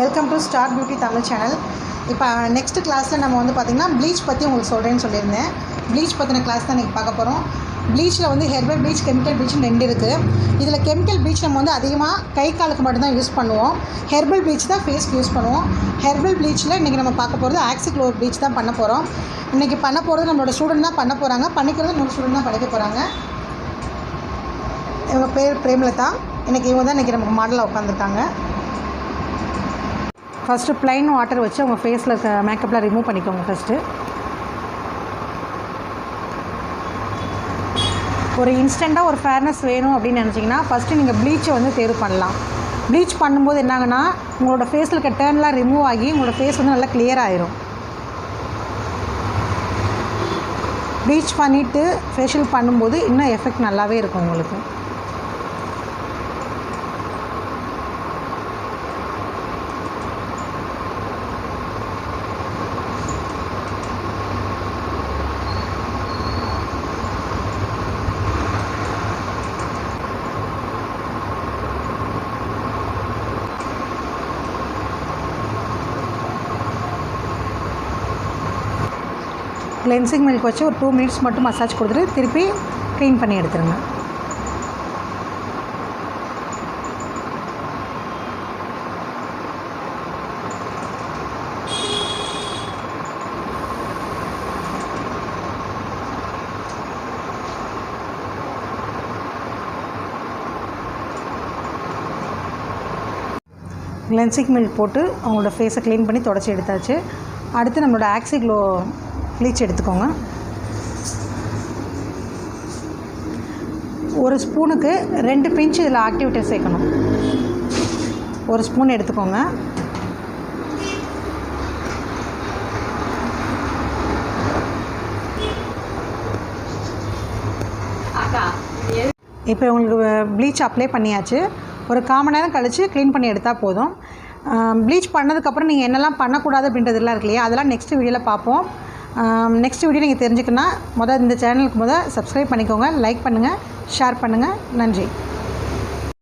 Welcome to star beauty Tamil channel. இப்போ next கிளாஸில் நம்ம வந்து பார்த்திங்கன்னா ப்ளீச் பற்றி உங்களுக்கு சொல்கிறேன்னு சொல்லியிருந்தேன். ப்ளீச் பற்றின கிளாஸ் தான் இன்றைக்கி பார்க்க போகிறோம். ப்ளீச்சில் வந்து ஹெர்பல் ப்ளீச், கெமிக்கல் ப்ளீச்னு 2 இருக்குது. இதில் கெமிக்கல் ப்ளீச் நம்ம வந்து அதிகமாக கை காலுக்கு மட்டும்தான் யூஸ் பண்ணுவோம். ஹெர்பல் ப்ளீச் தான் ஃபேஸ்க்கு யூஸ் பண்ணுவோம். ஹெர்பல் ப்ளீச்சில் இன்றைக்கி நம்ம பார்க்க போகிறது ஆக்சிக்ளோர் ப்ளீச் தான் பண்ண போகிறோம். இன்றைக்கி பண்ண போகிறது நம்மளோட ஸ்டூடெண்ட் தான் பண்ண போகிறாங்க. பண்ணிக்கிறது நம்ம ஸ்டூடெண்ட் தான் படிக்க போகிறாங்க. இவங்க பேர் பிரேமலதா. இவங்க தான் இன்றைக்கி நமக்கு மாடலாக உட்காந்துருக்காங்க. ஃபஸ்ட்டு ப்ளைன் வாட்டர் வச்சு அவங்க ஃபேஸில் இருக்க மேக்கப்லாம் ரிமூவ் பண்ணிக்கோங்க. ஃபஸ்ட்டு ஒரு இன்ஸ்டண்ட்டாக ஒரு ஃபேர்னஸ் வேணும் அப்படின்னு நினச்சிங்கன்னா ஃபஸ்ட்டு நீங்கள் ப்ளீச்சை வந்து தேர்வு பண்ணலாம். ப்ளீச் பண்ணும்போது என்னாங்கன்னா உங்களோட ஃபேஸில் இருக்க டர்ன்லாம் ரிமூவ் ஆகி உங்களோட ஃபேஸ் வந்து நல்லா கிளியர் ஆயிரும். ப்ளீச் பண்ணிவிட்டு ஃபேஷியல் பண்ணும்போது இன்னும் எஃபெக்ட் நல்லாவே இருக்கும் உங்களுக்கு. கிளென்சிங் மில்க் வச்சு ஒரு 2 மினிட்ஸ் மட்டும் மசாஜ் கொடுத்துட்டு திருப்பி க்ளீன் பண்ணி எடுத்துருங்க. கிளென்சிங் மில்க் போட்டு அவங்களோட ஃபேஸை க்ளீன் பண்ணி தொடச்சி எடுத்தாச்சு. அடுத்து நம்மளோட ஆக்சிக்ளோ ப்ளீச் எடுத்துக்கோங்க. ஒரு ஸ்பூனுக்கு 2 பிஞ்ச் இதில் ஆக்டிவேட்டர் சேர்க்கணும். ஒரு ஸ்பூன் எடுத்துக்கோங்க. இப்போ உங்களுக்கு ப்ளீச் அப்ளை பண்ணியாச்சு. ஒரு 1/4 மணி நேரம் கழித்து க்ளீன் பண்ணி எடுத்தால் போதும். ப்ளீச் பண்ணதுக்கப்புறம் நீங்கள் என்னெல்லாம் பண்ணக்கூடாது அப்படின்றதுலாம் இருக்கு இல்லையா, அதெல்லாம் நெக்ஸ்ட் வீடியோவில் பார்ப்போம். நெக்ஸ்ட் வீடியோ நீங்கள் தெரிஞ்சுக்கணுன்னா இந்த சேனலுக்கு சப்ஸ்கிரைப் பண்ணிக்கோங்க, லைக் பண்ணுங்கள், ஷேர் பண்ணுங்கள். நன்றி.